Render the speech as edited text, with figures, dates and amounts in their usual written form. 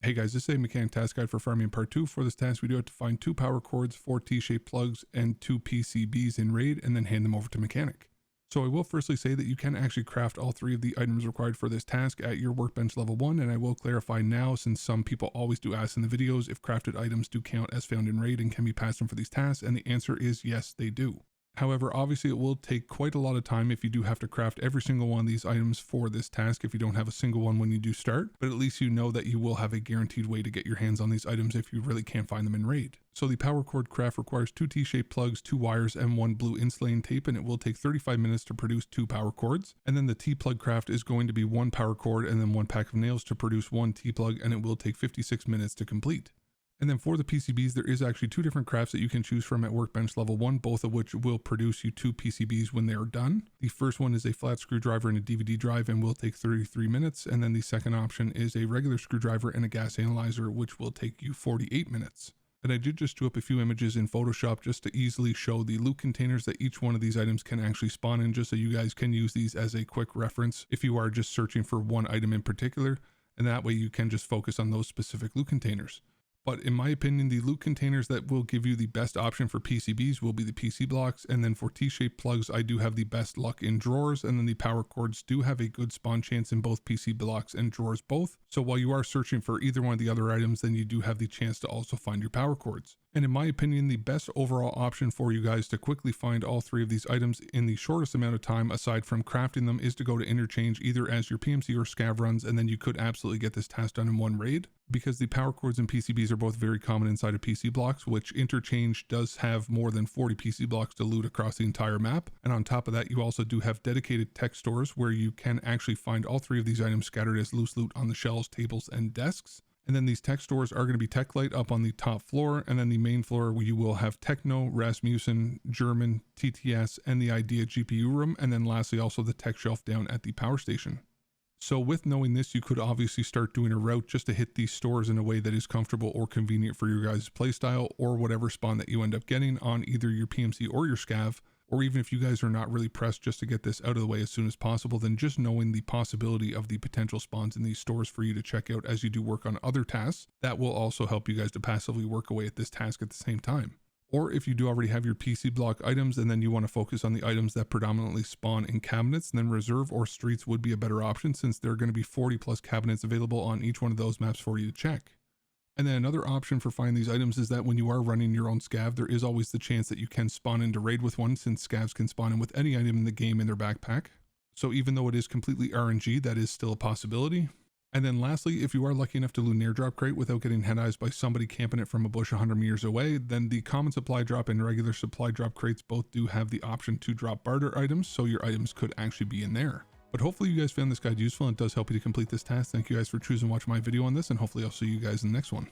Hey guys, this is a mechanic task guide for farming part 2. For this task, we do have to find 2 power cords, 4 T-shaped plugs, and 2 PCBs in RAID, and then hand them over to mechanic. So I will firstly say that you can actually craft all 3 of the items required for this task at your workbench level 1, and I will clarify now, since some people always do ask in the videos if crafted items do count as found in RAID and can be passed on for these tasks, and the answer is yes, they do. However, obviously it will take quite a lot of time if you do have to craft every single one of these items for this task if you don't have a single one when you do start, but at least you know that you will have a guaranteed way to get your hands on these items if you really can't find them in RAID. So the power cord craft requires 2 T-shaped plugs, 2 wires, and 1 blue insulating tape, and it will take 35 minutes to produce 2 power cords. And then the T-plug craft is going to be 1 power cord and then 1 pack of nails to produce 1 T-plug, and it will take 56 minutes to complete. And then for the PCBs, there is actually 2 different crafts that you can choose from at workbench level 1, both of which will produce you 2 PCBs when they are done. The first one is a flat screwdriver and a DVD drive and will take 33 minutes. And then the second option is a regular screwdriver and a gas analyzer, which will take you 48 minutes. And I did just do up a few images in Photoshop just to easily show the loot containers that each one of these items can actually spawn in, just so you guys can use these as a quick reference if you are just searching for one item in particular. And that way you can just focus on those specific loot containers. But in my opinion, the loot containers that will give you the best option for PCBs will be the PC blocks, and then for T-shaped plugs, I do have the best luck in drawers, and then the power cords do have a good spawn chance in both PC blocks and drawers both. So while you are searching for either one of the other items, then you do have the chance to also find your power cords. And in my opinion, the best overall option for you guys to quickly find all 3 of these items in the shortest amount of time, aside from crafting them, is to go to Interchange either as your PMC or scav runs, and then you could absolutely get this task done in one raid. Because the power cords and PCBs are both very common inside of PC blocks, which Interchange does have more than 40 PC blocks to loot across the entire map. And on top of that, you also do have dedicated tech stores where you can actually find all 3 of these items scattered as loose loot on the shelves, tables, and desks. And then these tech stores are going to be TechLight up on the top floor, and then the main floor where you will have Techno, Rasmussen, German, TTS, and the IDEA GPU room, and then lastly also the tech shelf down at the power station. So with knowing this, you could obviously start doing a route just to hit these stores in a way that is comfortable or convenient for your guys' playstyle, or whatever spawn that you end up getting on either your PMC or your scav. Or even if you guys are not really pressed just to get this out of the way as soon as possible, then just knowing the possibility of the potential spawns in these stores for you to check out as you do work on other tasks, that will also help you guys to passively work away at this task at the same time. Or if you do already have your PC block items and then you want to focus on the items that predominantly spawn in cabinets, then reserve or streets would be a better option, since there are going to be 40 plus cabinets available on each one of those maps for you to check. And then another option for finding these items is that when you are running your own scav, there is always the chance that you can spawn into raid with one, since scavs can spawn in with any item in the game in their backpack. So even though it is completely RNG, that is still a possibility. And then lastly, if you are lucky enough to loot an airdrop crate without getting head eyes by somebody camping it from a bush 100 meters away, then the common supply drop and regular supply drop crates both do have the option to drop barter items, so your items could actually be in there. But hopefully you guys found this guide useful and it does help you to complete this task. Thank you guys for choosing to watch my video on this, and hopefully I'll see you guys in the next one.